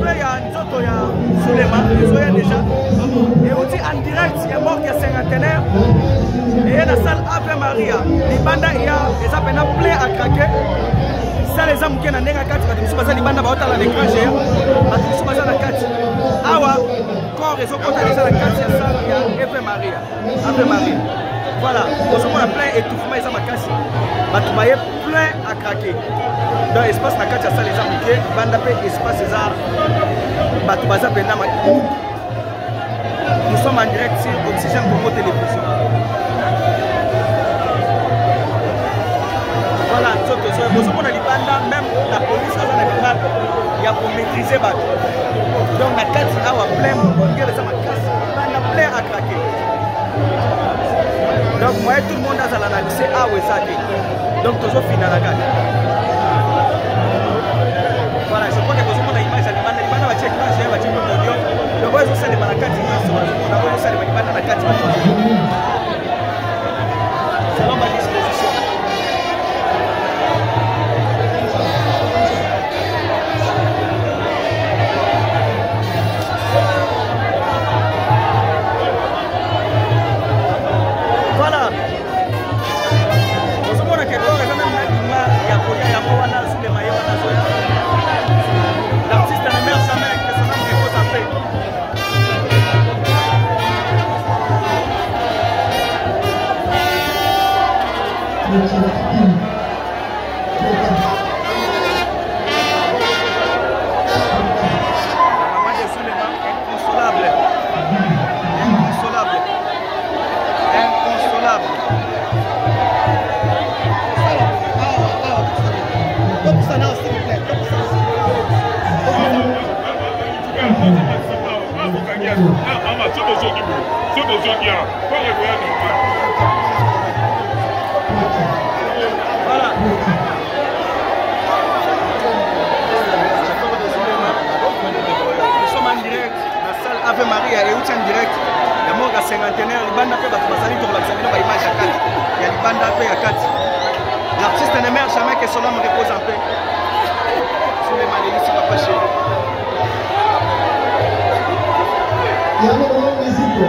plein ya nzoto ya Sulema ezoya déjà et aussi en direct ya mort ya cinquantenaire et la salle Ave Maria libanda ya eza pena plein à craquer ça les hommes qui na ndenga kati ba tumusu baza libanda ba otala l'écran géant ba tumusu baza na kati awa corps ezo kota déjà la kati ya salle ya Ave Maria voilà nous sommes en plein étouffement et ça makasi ba tubaye plein à craquer dans espace na kati ya salle les hommes qui banda pe espace za ba tubaza pena nous sommes en direct sur Oxygène Congo Télévision. Voilà, nous sommes dans Libanda, même la police a il y a pour maîtriser. Donc, la carte a plein, plein à craquer. Donc, moi, tout le monde a l'analyse à Ouessaki. Donc, tout le monde finit à la carte. Voilà, je crois que tout le monde a l'image à Libanda. Libanda va checker l'écran, va checker l'audio. Le voice aussi, c'est la carte. Selon ma disposition. Voilà. Nous sommes à quelque chose, l'artiste ne meurt jamais, que son âme repose en paix. Voilà. Nous sommes en direct, la salle Ave Maria est en direct. Il y a mort à cinquantenaire, il banda pe batubasali to la salino ba image à 4. Il y a le banda pe à 4. L'artiste ne meurt jamais que son âme repose en paix. Sur les maladies, c'est pas fâché. Il y a un musique.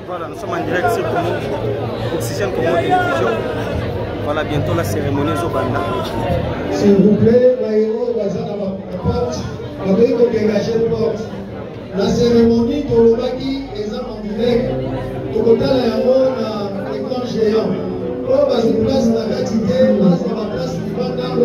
Voilà, nous sommes en direct sur Oxygène Congo Télévision. Voilà, bientôt la cérémonie Zobanda. S'il vous plaît, la cérémonie pour le Baki est en direct. Au total, il y a un écran géant. On va se placer dans la quantité, on va se placer dans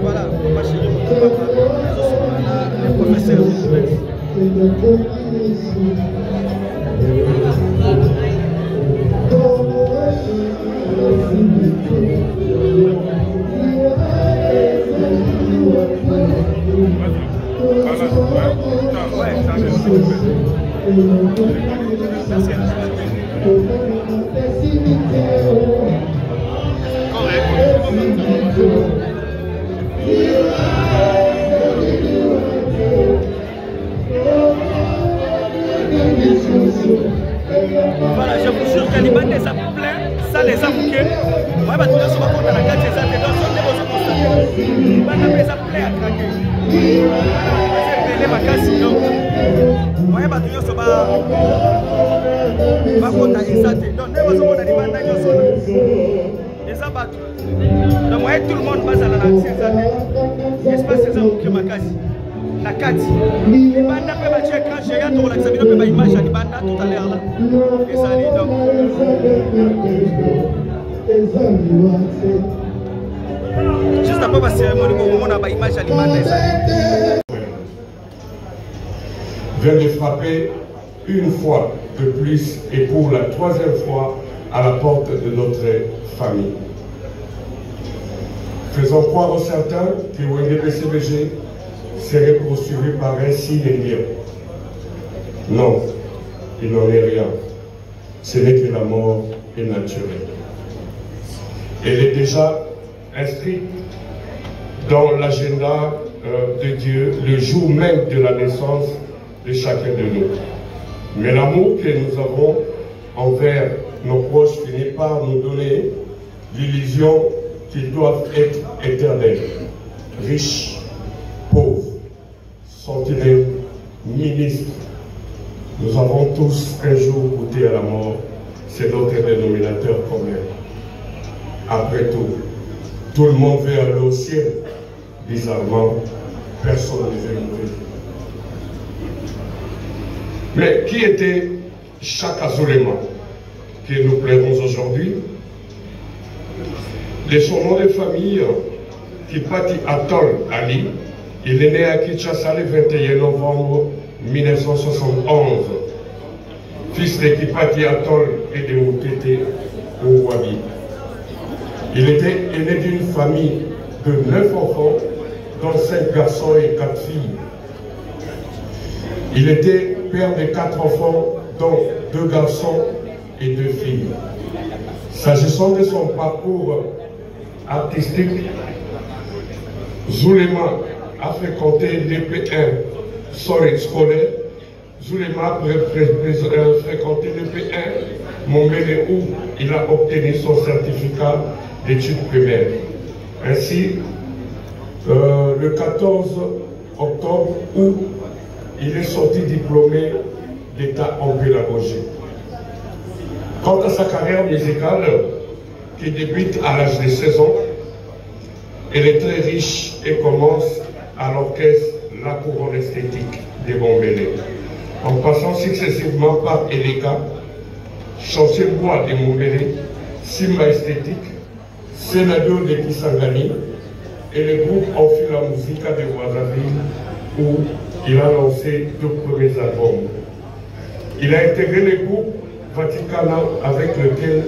voilà, ma chérie, le professeur. Voilà, je vous jure que les bandes les a plein, ça les a moke moye bato nyonso bakota na kati eza te donc soki bozokonstate bana mpe eza ple ya krake eza ebele makasi donc moye bato nyonso bakota eza te donc nde bozomona libanda nyonso eza bato donc moye tout le monde bazala na accès eza te espace eza moke makasi na kati libanda mpe batie écran géant tokolakisa bino mpe baimage ya libanda tout à l'heure là ezali donc juste après bacérémonie bokomona baimage ya libanda ezali vient de frapper une fois de plus et pour la troisième fois à la porte de notre famille. Faisons croire aux certains que Wenge BCBG serait poursuivi par un signe lien. Non, il n'en est rien. Ce n'est que la mort est naturelle. Elle est déjà inscrite dans l'agenda de Dieu le jour même de la naissance de chacun de nous. Mais l'amour que nous avons envers nos proches finit par nous donner l'illusion qu'ils doivent être éternels, riches, pauvres, sentinelles, ministres. Nous avons tous un jour goûté à la mort, c'est notre dénominateur commun. Après tout le monde veut aller au ciel. Bizarrement, personne ne veut mourir. Mais qui était Chaka Zolema que nous plairons aujourd'hui? De son nom de famille, Kipati Atol Ali, il est né à Kinshasa le 21 novembre 1971. Fils de Kipati Atol et de Moukete Ouabi. Il était aîné d'une famille de 9 enfants, dont 5 garçons et 4 filles. Il était père de 4 enfants, dont 2 garçons et 2 filles. S'agissant de son parcours artistique, Zulema a fréquenté l'EP1 Solid scolaire. Zulema a fréquenté l'EP1 Montbéliard où il a obtenu son certificat d'études primaires. Ainsi, le 14 octobre où il est sorti diplômé d'État en pédagogie. Quant à sa carrière musicale, qui débute à l'âge de 16 ans, elle est très riche et commence à l'orchestre La Couronne Esthétique de Montbéliard, en passant successivement par Eleka, Chantier Bois de Montbéliard, Simba Esthétique, Sénado de Kisangani et le groupe Enfila Musica de Ouazaville où il a lancé 2 premiers albums. Il a intégré le groupe Vaticana avec lequel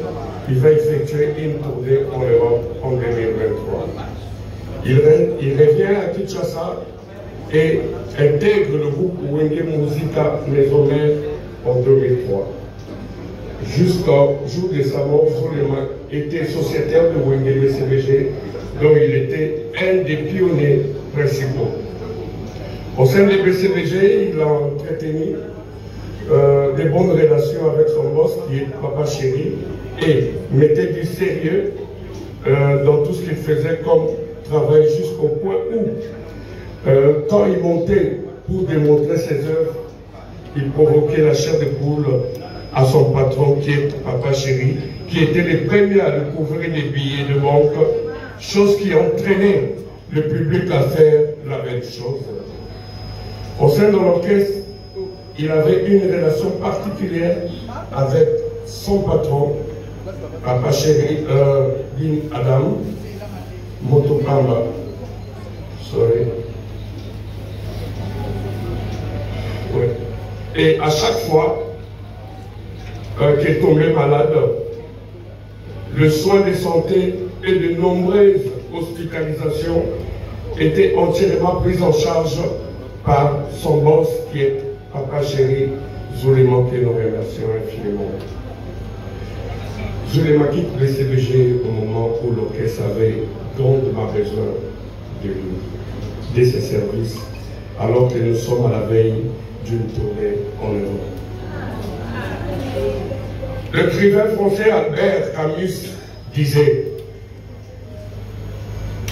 il va effectuer une tournée en Europe en 2023. Il revient à Kinshasa et intègre le groupe Wenge Musica Maison Mère en 2003. Jusqu'au jour de sa mort, Zulema était sociétaire de Wenge BCBG, dont il était un des pionniers principaux. Au sein de BCBG, il a entretenu de bonnes relations avec son boss, qui est Papa Chéri, et mettait du sérieux dans tout ce qu'il faisait comme travail jusqu'au point où, quand il montait pour démontrer ses œuvres, il provoquait la chair de poule à son patron, qui est Papa Chéri, qui était le premier à découvrir les billets de banque, chose qui entraînait le public à faire la même chose. Au sein de l'orchestre, il avait une relation particulière avec son patron, Papa Chéri Bin Adam Motopamba. Sorry. Ouais. Et à chaque fois qu'il tombait malade, le soin de santé et de nombreuses hospitalisations étaient entièrement pris en charge par son boss qui est Papa Chéri Zulema, que nous remercions infiniment. Zulema quitte le CBG au moment où l'orchestre avait grandement besoin de lui, de ses services, alors que nous sommes à la veille d'une tournée en Europe. L'écrivain français Albert Camus disait,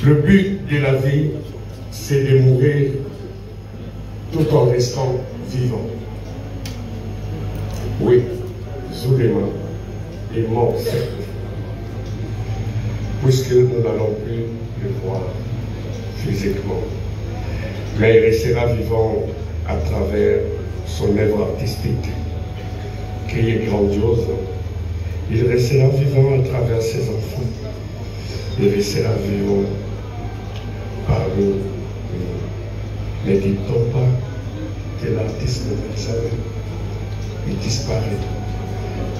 le but de la vie, c'est de mourir tout en restant vivant. Oui, Zulema est mort, certes, puisque nous n'allons plus le voir physiquement. Mais il restera vivant à travers son œuvre artistique, qui est grandiose. Il restera vivant à travers ses enfants. Il restera vivant parmi nous. Ne dit-on pas que l'artiste ne va jamais, il disparaît.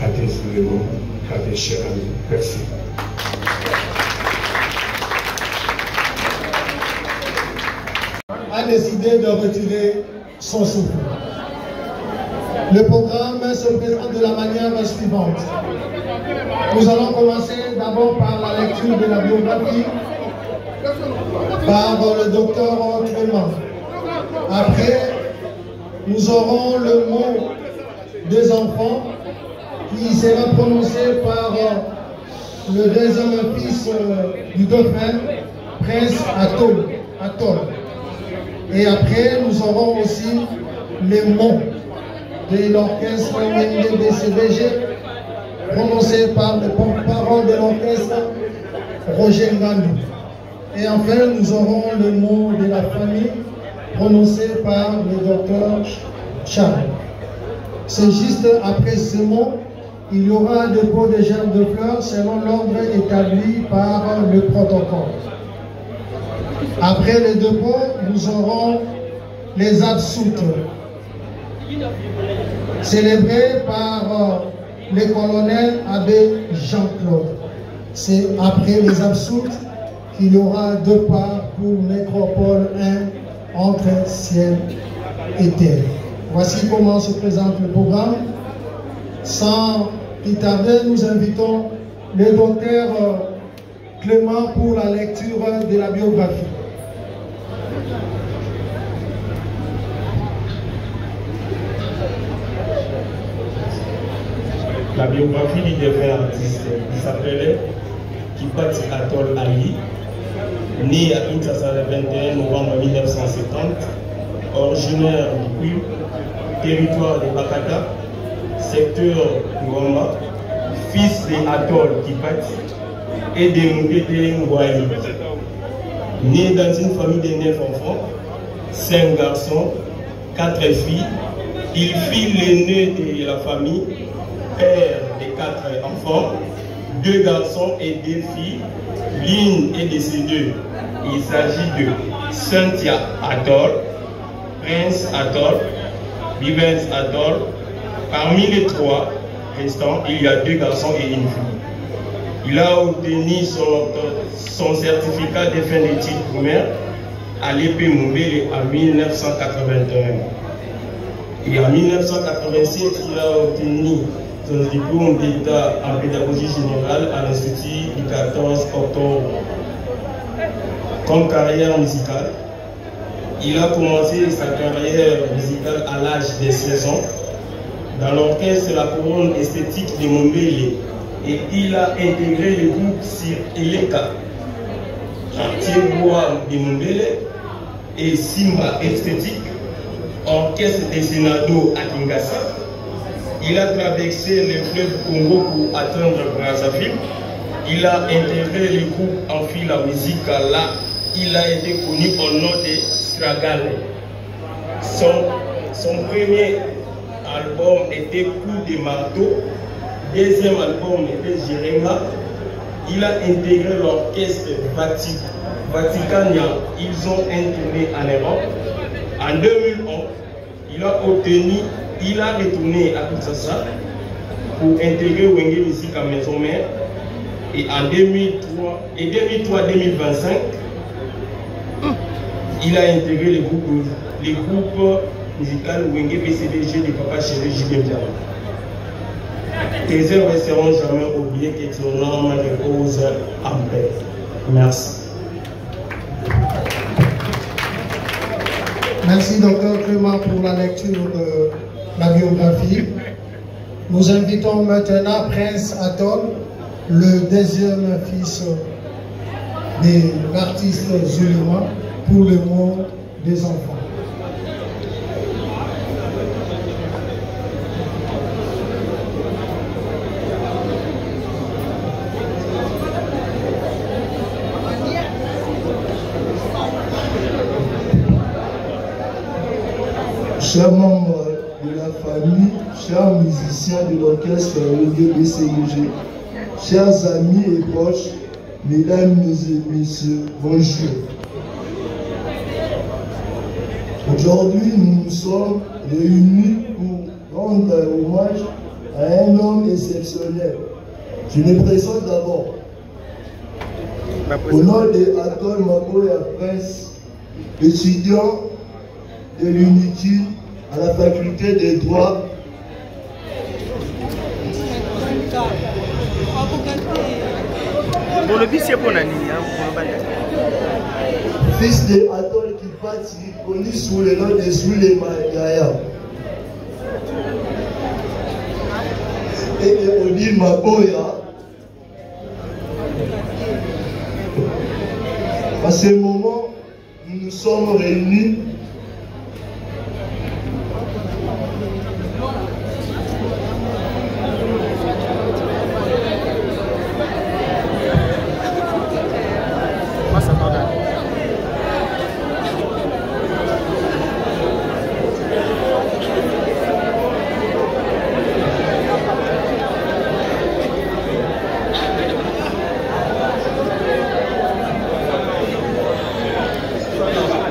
À des éléments, à des chers amis. Merci. A décidé de retirer son souffle. Le programme se présente de la manière suivante. Nous allons commencer d'abord par la lecture de la biographie par le docteur Clément. Après, nous aurons le mot des enfants qui sera prononcé par le deuxième fils du dauphin, Prince Atol. Et après, nous aurons aussi les mots de l'orchestre DCBG, prononcé par le porte-parole de l'orchestre, Roger Ngandou. Et enfin, nous aurons le mot de la famille, prononcé par le docteur Charles. C'est juste après ce mot, il y aura un dépôt de germes de fleurs selon l'ordre établi par le protocole. Après le dépôt, nous aurons les absoutes, célébrés par le colonel Abbé Jean-Claude. C'est après les absoutes qu'il y aura deux parts pour Nécropole 1 entre ciel et terre. Voici comment se présente le programme. Sans plus tarder, nous invitons le docteur Clément pour la lecture de la biographie. La biographie du défunt artiste, il s'appelait Kipati Atol Ali, né à Kinshasa le 21 novembre 1970, originaire du Puy, territoire de Bakata, secteur Ngoma, fils de Atol Kipati et de Mungete Ngwali. Né dans une famille de 9 enfants, 5 garçons, 4 filles, il fut l'aîné de la famille, père de 4 enfants, 2 garçons et 2 filles. L'une est décédée. Il s'agit de Cynthia Atol, Prince Atol, Vivens Atol. Parmi les 3 restants, il y a 2 garçons et une fille. Il a obtenu son certificat de fin d'études primaires à l'épée Moubele en 1981. Et en 1987, il a obtenu son diplôme d'État en pédagogie générale à l'Institut du 14 octobre. Comme carrière musicale, il a commencé sa carrière musicale à l'âge de 16 ans dans l'orchestre La Couronne esthétique de Mombele et il a intégré le groupe Sir Eleka, quartier bois de Mombele et Simba esthétique, orchestre de Senado à Kinshasa. Il a traversé le fleuve Congo pour atteindre Brazzaville. Il a intégré le groupe Amphila Musique. Là, il a été connu au nom de Stragal. Son premier album était Coup de marteau. Deuxième album était Jéréma. Il a intégré l'orchestre Vaticania. Ils ont tourné en Europe. En 2001, il a retourné à Kinshasa pour intégrer Wenge Musique à Maison Mère. Et en 2003-2025, il a intégré le groupe musical Wenge PCDG de Papa Chéri J.B. Diarra. Tes œuvres ne seront jamais oubliées que ton nom repose en paix. Merci. Merci, docteur Clément, pour la lecture de la biographie. Nous invitons maintenant Prince Atol le deuxième fils de l'artiste Zulema pour le mot des enfants. Chers membres de la famille, chers musiciens de l'orchestre Reggae BCG, chers amis et proches, mesdames et messieurs, bonjour. Aujourd'hui, nous nous sommes réunis pour rendre hommage à un homme exceptionnel. Je me présente d'abord. Au nom de Atol Maboya Prince, étudiant de l'UNITI à la faculté des droits. Fils de Atol Kipati, connu sous le nom de Zulema Yaya. Et de Odile Maboya. À ce moment, nous nous sommes réunis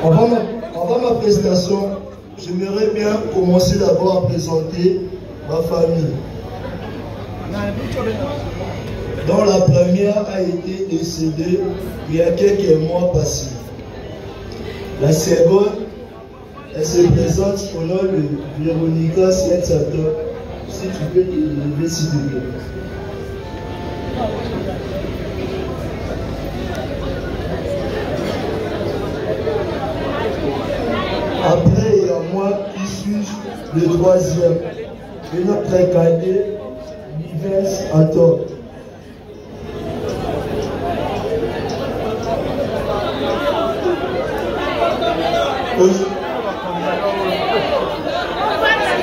Avant ma prestation, j'aimerais bien commencer d'abord à présenter ma famille, dont la première a été décédée il y a quelques mois passés. La seconde, elle se présente au nom de Véronica Sietsato. Si tu peux te lever, s'il te plaît. Après, il y a moi qui suis le troisième de notre cadet, Yves Aton.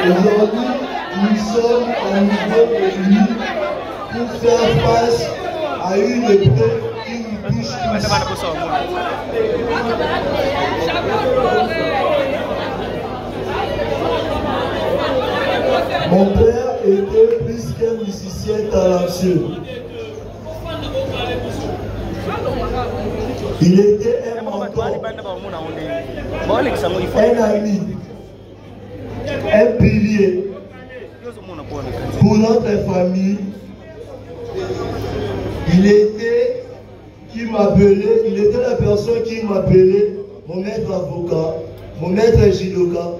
Aujourd'hui, nous sommes à nouveau réunis pour faire face à une épreuve qui nous touche tous. Mon père était plus qu'un musicien talentueux. Il était un mentor, un ami, un pilier pour notre famille. Il était la personne qui m'appelait mon maître avocat, mon maître judoka,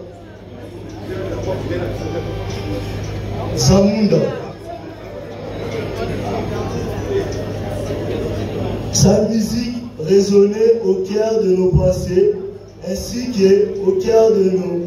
Zamunda. Sa musique résonnait au cœur de nos pensées ainsi qu'au cœur de nos